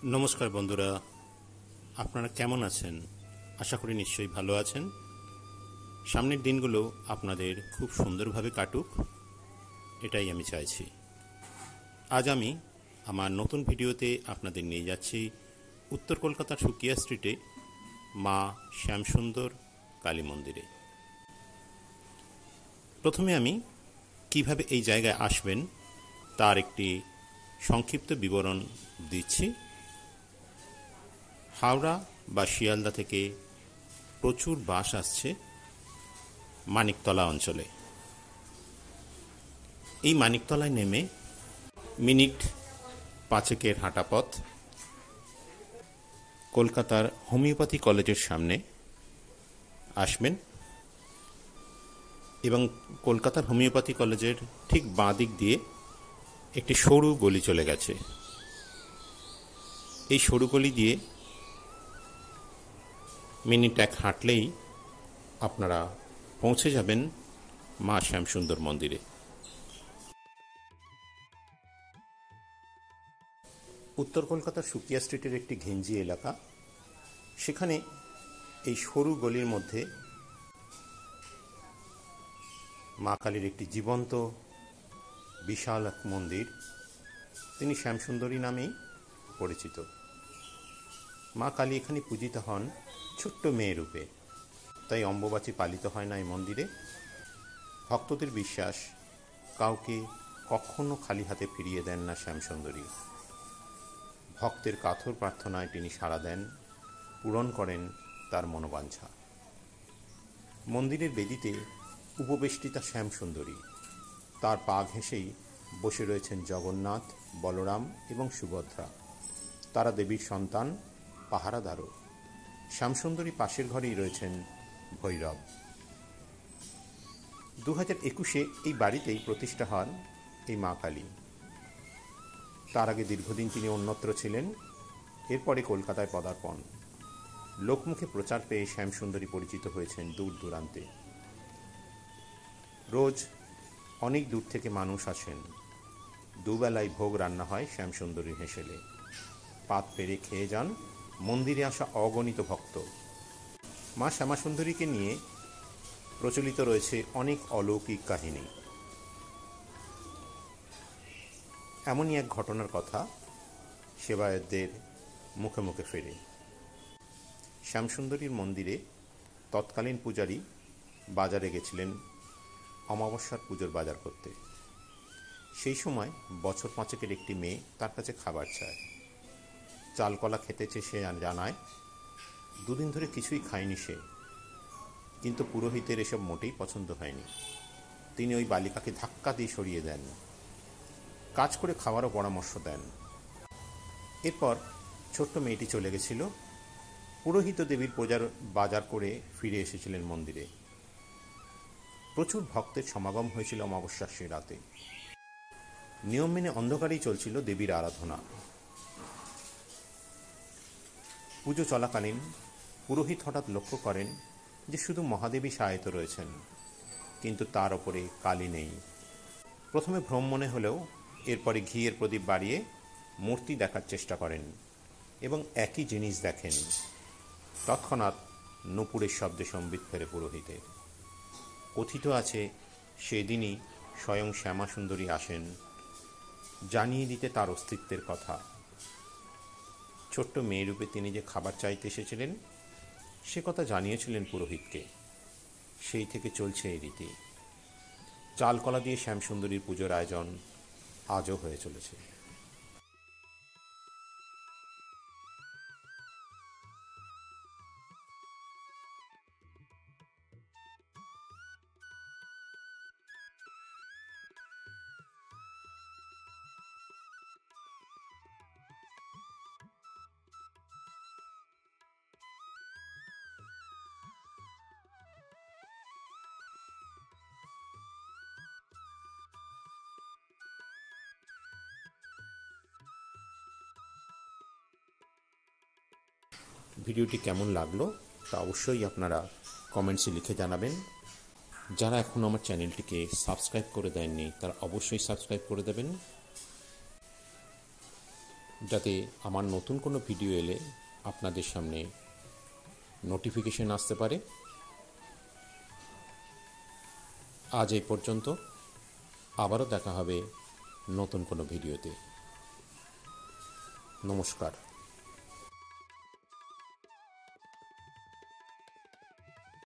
নমস্কার বন্ধুরা, আপনারা কেমন আছেন? আশা করি নিশ্চয়ই ভালো আছেন। সামনের দিনগুলো আপনাদের খুব সুন্দরভাবে কাটুক, এটাই আমি চাইছি। আজ আমি আমার নতুন ভিডিওতে আপনাদের নিয়ে যাচ্ছি উত্তর কলকাতার সুকিয়া স্ট্রিটে মা শ্যামসুন্দর কালী মন্দিরে। প্রথমে আমি কিভাবে এই জায়গায় আসবেন তার একটি সংক্ষিপ্ত বিবরণ দিচ্ছি। হাওড়া বা শিয়ালদা থেকে প্রচুর বাস আসছে মানিকতলা অঞ্চলে। এই মানিকতলায় নেমে মিনিট 5 হাঁটা পথ কলকাতার হোমিওপ্যাথি কলেজের সামনে আসবেন এবং কলকাতার হোমিওপ্যাথি কলেজের ঠিক বাঁ দিক দিয়ে একটি সরু গলি চলে গেছে। এই সরু গলি দিয়ে মিনিট 1 হাঁটলেই আপনারা পৌঁছে যাবেন মা শ্যামসুন্দর মন্দিরে। উত্তর কলকাতার সুকিয়া স্ট্রিটের একটি ঘিঞ্জি এলাকা, সেখানে এই সরু গলির মধ্যে মা কালীর একটি জীবন্ত বিশাল এক মন্দির, তিনি শ্যামসুন্দরী নামেই পরিচিত। মা কালী এখানে পূজিত হন ছোট্ট মেয়ে রূপে, তাই অম্বুবাচী পালিত হয় না এই মন্দিরে। ভক্তদের বিশ্বাস, কাউকে কখনো খালি হাতে ফিরিয়ে দেন না শ্যামসুন্দরী। ভক্তের কাতর প্রার্থনায় তিনি সাড়া দেন, পূরণ করেন তার মনোবাঞ্ছা। মন্দিরের বেদিতে উপবেষ্টিতা শ্যামসুন্দরী, তার পা ঘেঁষেই বসে রয়েছেন জগন্নাথ, বলরাম এবং সুভদ্রা। তারা দেবীর সন্তান, পাহারাদারও। শ্যামসুন্দরী পাশের ঘরেই রয়েছেন ভৈরব। 2021-এ এই বাড়িতেই প্রতিষ্ঠা হন এই মা কালী। তার আগে দীর্ঘদিন তিনি অন্যত্র ছিলেন। এরপরে কলকাতায় পদার্পণ। লোকমুখে প্রচার পেয়ে শ্যামসুন্দরী পরিচিত হয়েছেন দূর দূরান্তে। রোজ অনেক দূর থেকে মানুষ আসেন। দুবেলায় ভোগ রান্না হয় শ্যামসুন্দরীর হেসেলে। পাত পেরে খেয়ে যান মন্দিরে আসা অগণিত ভক্ত। মা শ্যামাসুন্দরীকে নিয়ে প্রচলিত রয়েছে অনেক অলৌকিক কাহিনী। এমনই এক ঘটনার কথা সেবায়তদের মুখে মুখে ফেরে। শ্যামসুন্দরীর মন্দিরে তৎকালীন পূজারী বাজারে গেছিলেন অমাবস্যার পুজোর বাজার করতে। সেই সময় বছর 5 একটি মেয়ে তার কাছে খাবার চায়। চালকলা খেতে চেয়ে সে জানায় 2 দিন ধরে কিছুই খায়নি সে, কিন্তু পুরোহিতের এসব মোটেই পছন্দ হয়নি। তিনি ওই বালিকাকে ধাক্কা দিয়ে সরিয়ে দেন, কাজ করে খাওয়ারও পরামর্শ দেন। এরপর ছোট্ট মেয়েটি চলে গেছিল। পুরোহিত দেবীর পূজার বাজার করে ফিরে এসেছিলেন মন্দিরে। প্রচুর ভক্তের সমাগম হয়েছিল অমাবস্যার সে রাতে। নিয়ম মেনে অন্ধকারেই চলছিল দেবীর আরাধনা। পুজো চলাকালীন পুরোহিত হঠাৎ লক্ষ্য করেন যে শুধু মহাদেবী শায়িত রয়েছেন, কিন্তু তার ওপরে কালী নেই। প্রথমে ভ্রম মনে হলেও এরপরে ঘিয়ের প্রদীপ বাড়িয়ে মূর্তি দেখার চেষ্টা করেন এবং একই জিনিস দেখেন। তৎক্ষণাৎ নূপুরের শব্দে সম্বিত ফেরে পুরোহিতের। কথিত আছে সেদিনই স্বয়ং শ্যামাসুন্দরী আসেন জানিয়ে দিতে তার অস্তিত্বের কথা। ছোট্ট মেয়েরূপে তিনি যে খাবার চাইতে এসেছিলেন সে কথা জানিয়েছিলেন পুরোহিতকে। সেই থেকে চলছে এই রীতি। চালকলা দিয়ে শ্যামসুন্দরীর পুজোর আয়োজন আজও হয়ে চলেছে। ভিডিওটি কেমন লাগলো তা অবশ্যই আপনারা কমেন্টসে লিখে জানাবেন। যারা এখনও আমার চ্যানেলটিকে সাবস্ক্রাইব করে দেননি তারা অবশ্যই সাবস্ক্রাইব করে দেবেন। যাতে আমার নতুন কোনো ভিডিও এলে আপনাদের সামনে নোটিফিকেশন আসতে পারে। আজ এই পর্যন্ত, আবারও দেখা হবে নতুন কোনো ভিডিওতে। নমস্কার।